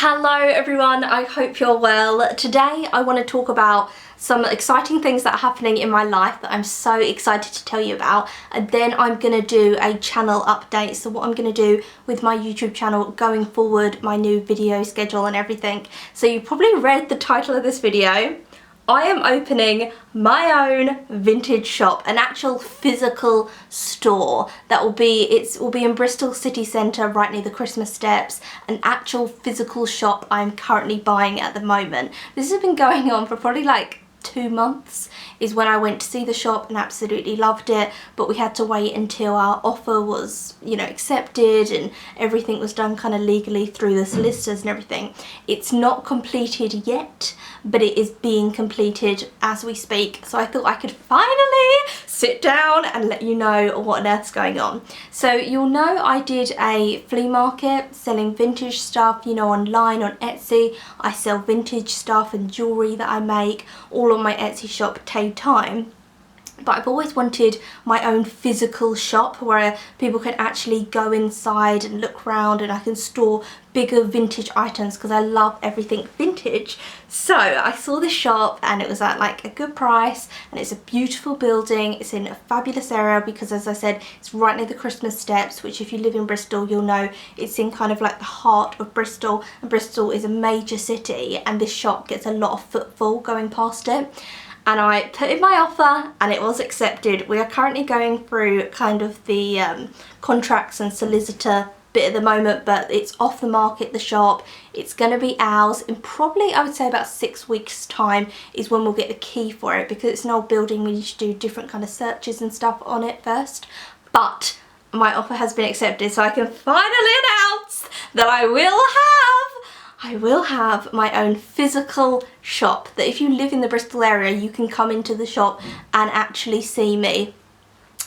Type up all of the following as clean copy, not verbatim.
Hello everyone, I hope you're well. Today I want to talk about some exciting things that are happening in my life that I'm so excited to tell you about, and then I'm going to do a channel update, so what I'm going to do with my YouTube channel going forward, my new video schedule and everything. So you probably read the title of this video. I am opening my own vintage shop, an actual physical store that will be in Bristol city centre right near the Christmas steps, an actual physical shop I'm currently buying at the moment. This has been going on for probably like 2 months is when I went to see the shop and absolutely loved it, but we had to wait until our offer was, you know, accepted and everything was done kind of legally through the solicitors and everything. It's not completed yet, but it is being completed as we speak, so I thought I could finally sit down and let you know what on earth's going on. So you'll know I did a flea market selling vintage stuff, you know, online on Etsy. I sell vintage stuff and jewellery that I make all on my Etsy shop Tay Time. But I've always wanted my own physical shop where people can actually go inside and look around, and I can store bigger vintage items because I love everything vintage. So I saw this shop and it was at like a good price, and it's a beautiful building. It's in a fabulous area because, as I said, it's right near the Christmas steps, which if you live in Bristol you'll know it's in kind of like the heart of Bristol, and Bristol is a major city and this shop gets a lot of footfall going past it. And I put in my offer and it was accepted. We are currently going through kind of the contracts and solicitor bit at the moment, but it's off the market, the shop. It's going to be ours in probably, I would say, about 6 weeks time is when we'll get the key for it, because it's an old building. We need to do different kind of searches and stuff on it first. But my offer has been accepted, so I can finally announce that I will have my own physical shop, that if you live in the Bristol area you can come into the shop and actually see me.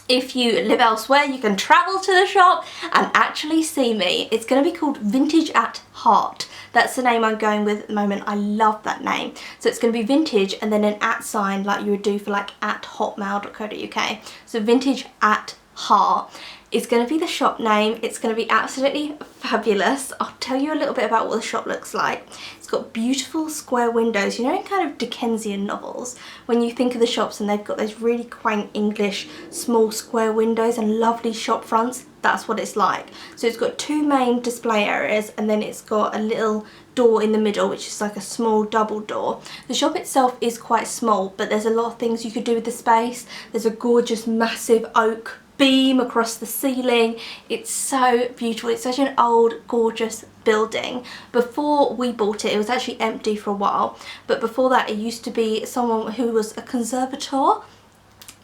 If you live elsewhere you can travel to the shop and actually see me. It's going to be called Vintage at Heart. That's the name I'm going with at the moment. I love that name. So it's going to be vintage and then an @ sign like you would do for like @hotmail.co.uk. So Vintage at Heart is going to be the shop name. It's going to be absolutely fabulous. I'll tell you a little bit about what the shop looks like. It's got beautiful square windows, you know, in kind of Dickensian novels, when you think of the shops and they've got those really quaint English small square windows and lovely shop fronts. That's what it's like. So it's got 2 main display areas and then it's got a little door in the middle, which is like a small double door. The shop itself is quite small, but there's a lot of things you could do with the space. There's a gorgeous massive oak beam across the ceiling. It's so beautiful. It's such an old gorgeous building. Before we bought it, it was actually empty for a while, but before that it used to be someone who was a conservator.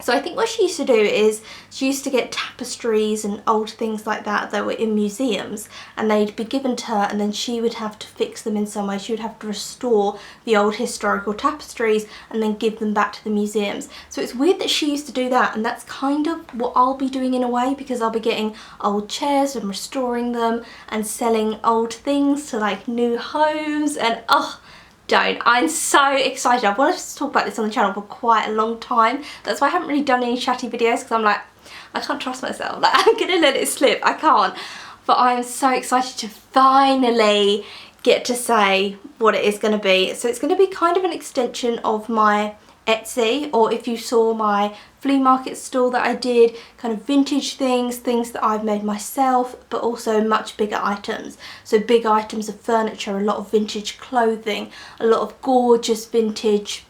So I think what she used to do is she used to get tapestries and old things like that that were in museums, and they'd be given to her and then she would have to fix them in some way. She would have to restore the old historical tapestries and then give them back to the museums. So it's weird that she used to do that, and that's kind of what I'll be doing in a way, because I'll be getting old chairs and restoring them and selling old things to like new homes. And I'm so excited. I've wanted to talk about this on the channel for quite a long time. That's why I haven't really done any chatty videos, because I'm like, I can't trust myself. Like, I'm gonna let it slip. I can't. But I'm so excited to finally get to say what it is going to be. So it's going to be kind of an extension of my Etsy, or if you saw my flea market stall that I did, kind of vintage things that I've made myself, but also much bigger items. So big items of furniture, a lot of vintage clothing, a lot of gorgeous vintage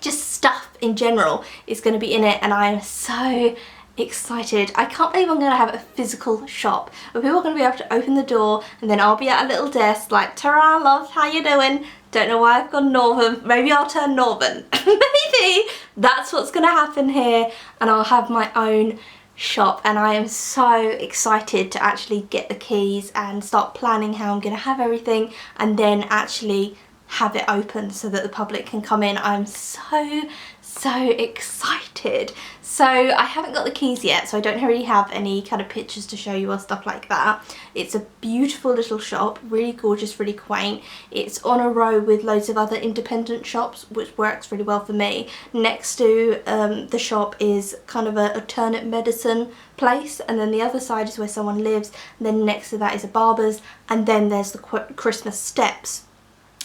just stuff in general is going to be in it, and I am so excited. I can't believe I'm going to have a physical shop where people are going to be able to open the door and then I'll be at a little desk like, "Ta-ra, love, how you doing?" Don't know why I've gone northern. Maybe I'll turn northern. Maybe that's what's going to happen here, and I'll have my own shop. And I am so excited to actually get the keys and start planning how I'm going to have everything, and then actually have it open so that the public can come in. I'm so excited. So I haven't got the keys yet, so I don't really have any kind of pictures to show you or stuff like that. It's a beautiful little shop, really gorgeous, really quaint. It's on a row with loads of other independent shops, which works really well for me. Next to the shop is kind of an alternate medicine place, and then the other side is where someone lives, and then next to that is a barber's, and then there's the Christmas steps.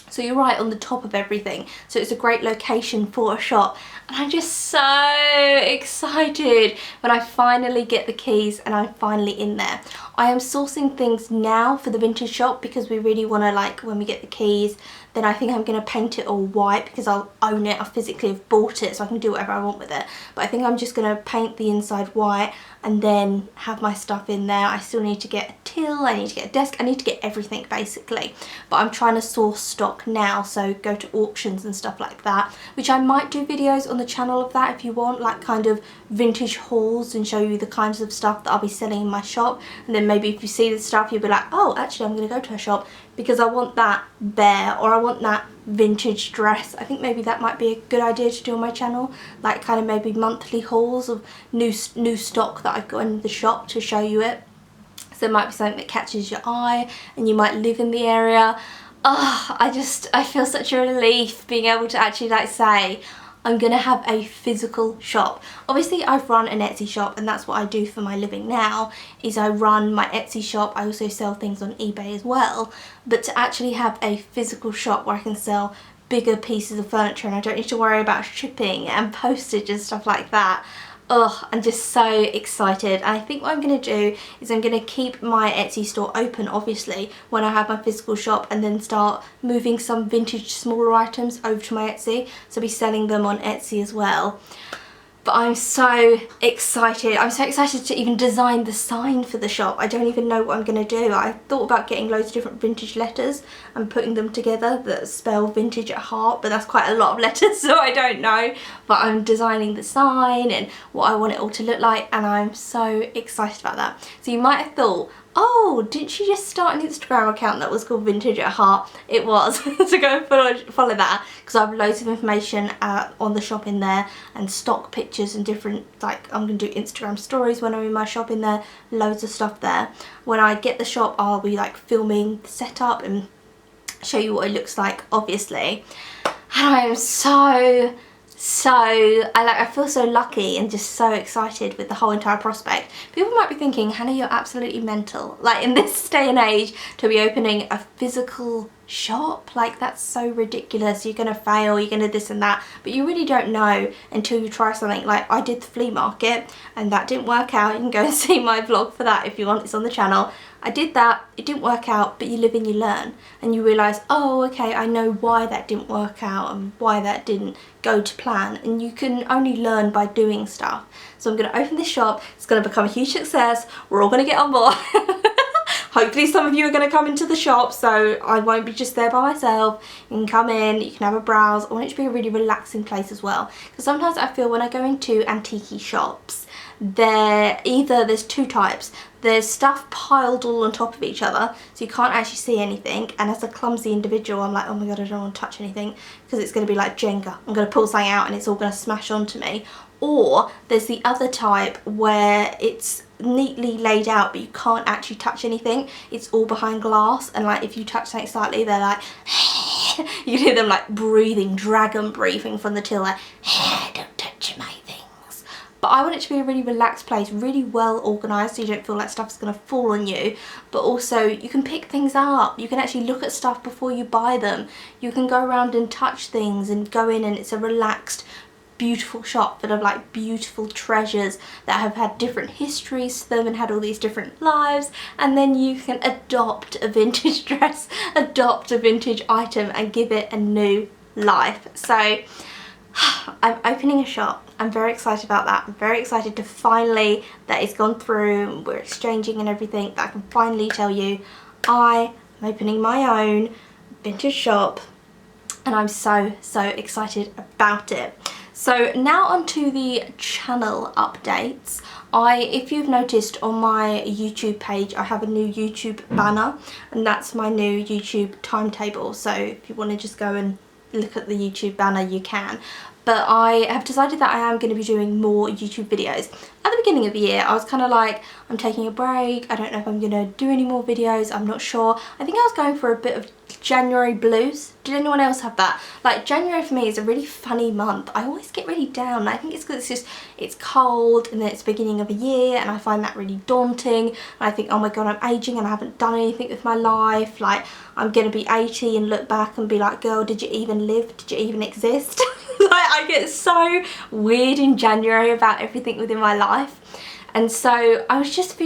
So you're right on the top of everything, so it's a great location for a shop, and I'm just so excited when I finally get the keys and I'm finally in there. I am sourcing things now for the vintage shop because we really want to, like, when we get the keys, then I think I'm going to paint it all white because I'll own it. I physically have bought it, so I can do whatever I want with it. But I think I'm just going to paint the inside white and then have my stuff in there. I still need to get a till, I need to get a desk, I need to get everything basically. But I'm trying to source stock now, so go to auctions and stuff like that, which I might do videos on the channel of that if you want, like kind of vintage hauls, and show you the kinds of stuff that I'll be selling in my shop. And then maybe if you see the stuff, you'll be like, oh, actually I'm going to go to a shop because I want that bear, or I want that vintage dress. I think maybe that might be a good idea to do on my channel, like kind of maybe monthly hauls of new stock that I've got in the shop to show you it. So it might be something that catches your eye and you might live in the area. Oh, I feel such a relief being able to actually like say, I'm gonna have a physical shop. Obviously I've run an Etsy shop, and that's what I do for my living now, is I run my Etsy shop. I also sell things on eBay as well, but to actually have a physical shop where I can sell bigger pieces of furniture and I don't need to worry about shipping and postage and stuff like that. Oh, I'm just so excited. And I think what I'm going to do is I'm going to keep my Etsy store open, obviously, when I have my physical shop, and then start moving some vintage smaller items over to my Etsy. So I'll be selling them on Etsy as well. But I'm so excited. I'm so excited to even design the sign for the shop. I don't even know what I'm going to do. I thought about getting loads of different vintage letters and putting them together that spell vintage at heart, but that's quite a lot of letters, so I don't know. But I'm designing the sign and what I want it all to look like, and I'm so excited about that. So you might have thought, oh, didn't she just start an Instagram account that was called Vintage at Heart? It was. So go and follow that, because I have loads of information on the shop in there, and stock pictures and different, like, I'm going to do Instagram stories when I'm in my shop in there, loads of stuff there. When I get the shop, I'll be like filming the setup and show you what it looks like, obviously. And I am I feel so lucky and just so excited with the whole entire prospect. People might be thinking, Hannah, you're absolutely mental. Like, in this day and age, to be opening a physical shop, like, that's so ridiculous. You're gonna fail, you're gonna this and that, but you really don't know until you try something. Like, I did the flea market and that didn't work out. You can go and see my vlog for that if you want, it's on the channel. I did that, it didn't work out, but you live and you learn, and you realise, oh, okay, I know why that didn't work out and why that didn't go to plan, and you can only learn by doing stuff. So I'm going to open this shop, it's going to become a huge success, we're all going to get on board. Hopefully some of you are going to come into the shop, so I won't be just there by myself. You can come in, you can have a browse. I want it to be a really relaxing place as well, because sometimes I feel when I go into antique shops, there's two types. There's stuff piled all on top of each other, so you can't actually see anything, and as a clumsy individual I'm like, oh my god, I don't want to touch anything because it's going to be like Jenga. I'm going to pull something out and it's all going to smash onto me. Or there's the other type where it's neatly laid out but you can't actually touch anything. It's all behind glass, and like if you touch something slightly, they're like you can hear them like breathing, dragon breathing from the till, like don't touch my things. But I want it to be a really relaxed place, really well organised, so you don't feel like stuff's going to fall on you. But also you can pick things up, you can actually look at stuff before you buy them. You can go around and touch things and go in, and it's a relaxed, beautiful shop full of like beautiful treasures that have had different histories to them and had all these different lives. And then you can adopt a vintage dress, adopt a vintage item and give it a new life. So I'm opening a shop. I'm very excited about that. I'm very excited to finally, that it's gone through, we're exchanging and everything, that I can finally tell you I am opening my own vintage shop, and I'm so excited about it. So now onto the channel updates. If you've noticed on my YouTube page, I have a new YouTube banner, and that's my new YouTube timetable. So if you want to just go and look at the YouTube banner, you can. But I have decided that I am going to be doing more YouTube videos. At the beginning of the year, I was kind of like, I'm taking a break. I don't know if I'm going to do any more videos. I'm not sure. I think I was going for a bit of January blues. Did anyone else have that? Like, January for me is a really funny month. I always get really down. I think it's because it's cold and then it's the beginning of a year, and I find that really daunting. And I think, oh my god, I'm aging and I haven't done anything with my life. Like, I'm going to be 80 and look back and be like, girl, did you even live? Did you even exist? Like, I get so weird in January about everything within my life. And so I just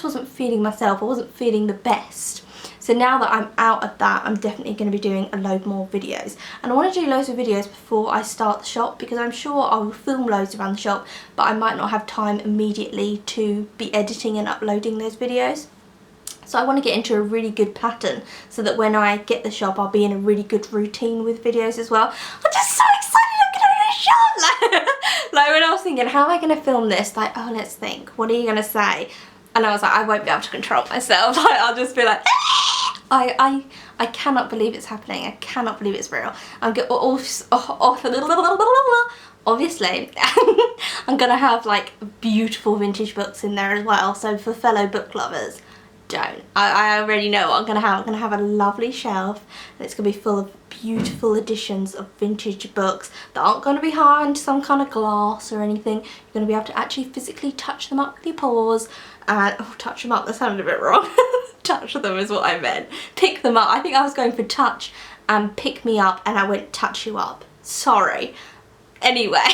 wasn't feeling myself. I wasn't feeling the best. So now that I'm out of that, I'm definitely going to be doing a load more videos. And I want to do loads of videos before I start the shop, because I'm sure I will film loads around the shop, but I might not have time immediately to be editing and uploading those videos. So I want to get into a really good pattern so that when I get the shop, I'll be in a really good routine with videos as well. I'm just so excited I'm going to the shop! Like when I was thinking, how am I going to film this? Like, oh, let's think. What are you going to say? And I was like, I won't be able to control myself. Like, I'll just be like, I cannot believe it's happening. I cannot believe it's real. I'm getting obviously I'm gonna have like beautiful vintage books in there as well. So for fellow book lovers, I already know what I'm gonna have. I'm gonna have a lovely shelf, and it's gonna be full of beautiful editions of vintage books that aren't gonna be behind some kind of glass or anything. You're gonna be able to actually physically touch them up with your paws. And oh, touch them up, that sounded a bit wrong. Touch them is what I meant. Pick them up. I think I was going for touch and pick me up, and I went touch you up. Sorry. Anyway,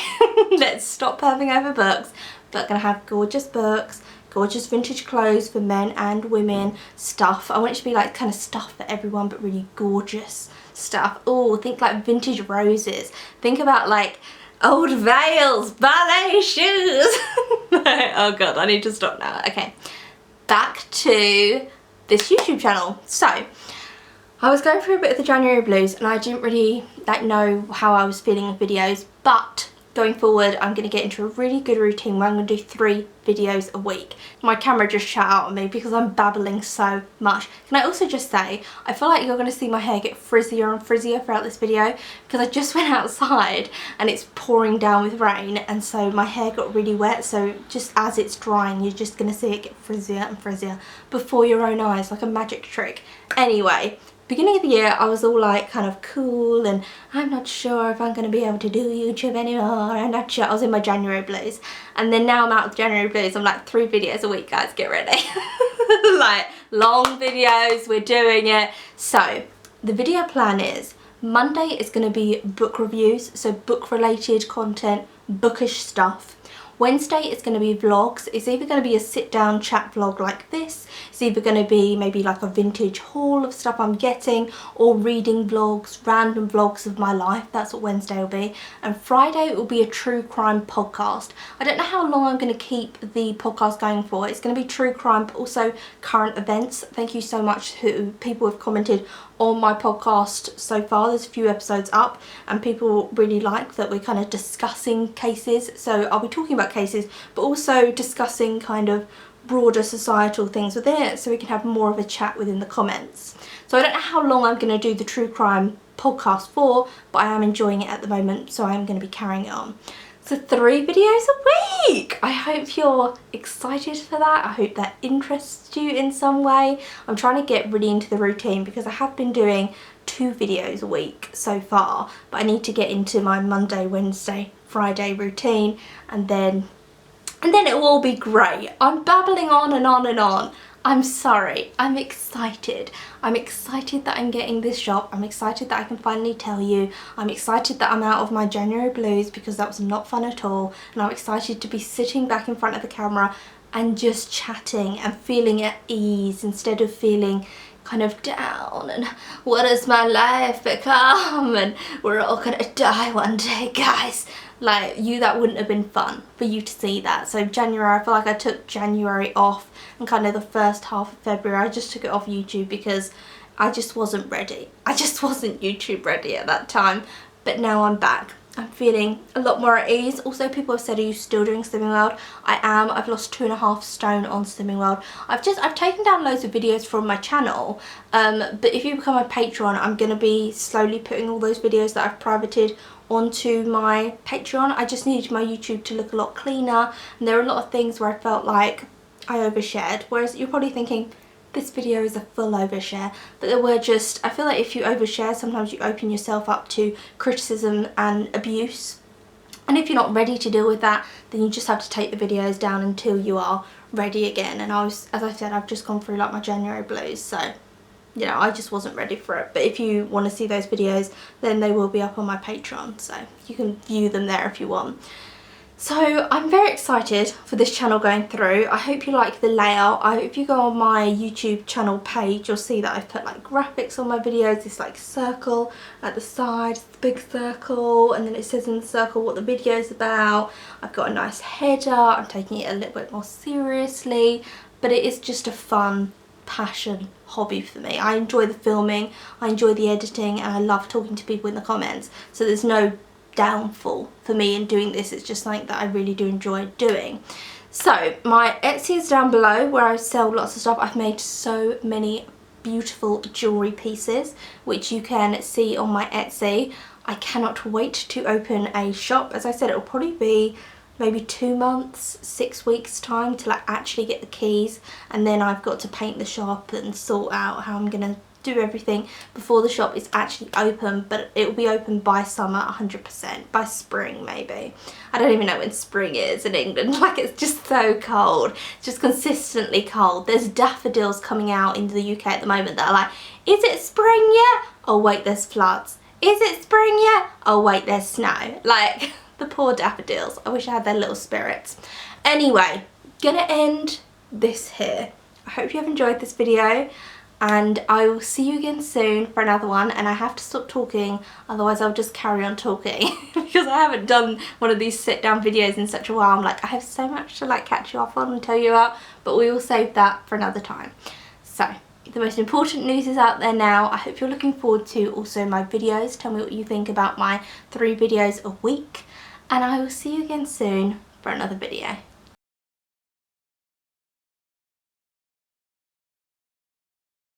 let's stop perving over books. But gonna have gorgeous books, gorgeous vintage clothes for men and women, stuff. I want it to be like kind of stuff for everyone, but really gorgeous stuff. Oh, think like vintage roses. Think about like old veils, ballet shoes. Oh god, I need to stop now. Okay, back to this YouTube channel. So I was going through a bit of the January blues, and I didn't really like know how I was feeling with videos, but going forward I'm going to get into a really good routine where I'm going to do 3 videos a week. My camera just shut out on me because I'm babbling so much. Can I also just say, I feel like you're going to see my hair get frizzier and frizzier throughout this video, because I just went outside and it's pouring down with rain, and so my hair got really wet. So just as it's drying, you're just going to see it get frizzier and frizzier before your own eyes, like a magic trick. Anyway, beginning of the year I was all like kind of cool, and I'm not sure if I'm going to be able to do YouTube anymore, I'm not sure. I was in my January blues, and then now I'm out of January blues. I'm like 3 videos a week, guys, get ready. Like long videos, we're doing it. So the video plan is Monday is going to be book reviews, so book related content, bookish stuff. Wednesday is going to be vlogs. It's either going to be a sit down chat vlog like this, it's either going to be maybe like a vintage haul of stuff I'm getting, or reading vlogs, random vlogs of my life. That's what Wednesday will be. And Friday will be a true crime podcast. I don't know how long I'm going to keep the podcast going for. It's going to be true crime, but also current events. Thank you so much to people who have commented on my podcast so far. There's a few episodes up, and people really like that we're kind of discussing cases. So I'll be talking about cases, but also discussing kind of broader societal things within it, so we can have more of a chat within the comments. So I don't know how long I'm going to do the true crime podcast for, but I am enjoying it at the moment, so I am going to be carrying it on. So 3 videos a week! I hope you're excited for that. I hope that interests you in some way. I'm trying to get really into the routine, because I have been doing 2 videos a week so far, but I need to get into my Monday, Wednesday, Friday routine, and then it will all be great. I'm babbling on and on and on. I'm sorry. I'm excited. I'm excited that I'm getting this shop. I'm excited that I can finally tell you. I'm excited that I'm out of my January blues, because that was not fun at all. And I'm excited to be sitting back in front of the camera and just chatting and feeling at ease, instead of feeling kind of down and what has my life become, and we're all gonna die one day, guys. Like, that wouldn't have been fun for you to see that. So January, I feel like I took January off, and kind of the first half of February I just took it off YouTube because I just wasn't ready. I just wasn't YouTube ready at that time. But now I'm back. I'm feeling a lot more at ease. Also, people have said, are you still doing Slimming World? I am. I've lost 2.5 stone on Slimming World. I've taken down loads of videos from my channel, but if you become a Patreon, I'm going to be slowly putting all those videos that I've privated onto my Patreon. I just needed my YouTube to look a lot cleaner, and there are a lot of things where I felt like I overshared, whereas you're probably thinking, this video is a full overshare, but there were just, I feel like if you overshare, sometimes you open yourself up to criticism and abuse, and if you're not ready to deal with that, then you just have to take the videos down until you are ready again. And as I said, I've just gone through like my January blues, so you know, I just wasn't ready for it. But if you want to see those videos, then they will be up on my Patreon, so you can view them there if you want. So I'm very excited for this channel going through. I hope you like the layout. If you go on my YouTube channel page, you'll see that I've put like graphics on my videos. This like circle at the side, the big circle, and then it says in the circle what the video is about. I've got a nice header. I'm taking it a little bit more seriously, but it is just a fun passion hobby for me. I enjoy the filming, I enjoy the editing, and I love talking to people in the comments. So there's no downfall for me in doing this. It's just something that I really do enjoy doing. So my Etsy is down below where I sell lots of stuff. I've made so many beautiful jewellery pieces which you can see on my Etsy. I cannot wait to open a shop. As I said, it will probably be maybe 2 months, 6 weeks time to like actually get the keys, and then I've got to paint the shop and sort out how I'm gonna do everything before the shop is actually open. But it will be open by summer 100%, by spring maybe. I don't even know when spring is in England. Like, it's just so cold, it's just consistently cold. There's daffodils coming out in the UK at the moment that are like, is it spring yet? Oh wait, there's floods. Is it spring yet? Oh wait, there's snow. Like, the poor daffodils. I wish I had their little spirits. Anyway, gonna end this here. I hope you have enjoyed this video, and I will see you again soon for another one. And I have to stop talking, otherwise I'll just carry on talking because I haven't done one of these sit down videos in such a while. I'm like, I have so much to like catch you up on and tell you about, but we will save that for another time. So the most important news is out there now. I hope you're looking forward to also my videos. Tell me what you think about my 3 videos a week, and I will see you again soon for another video.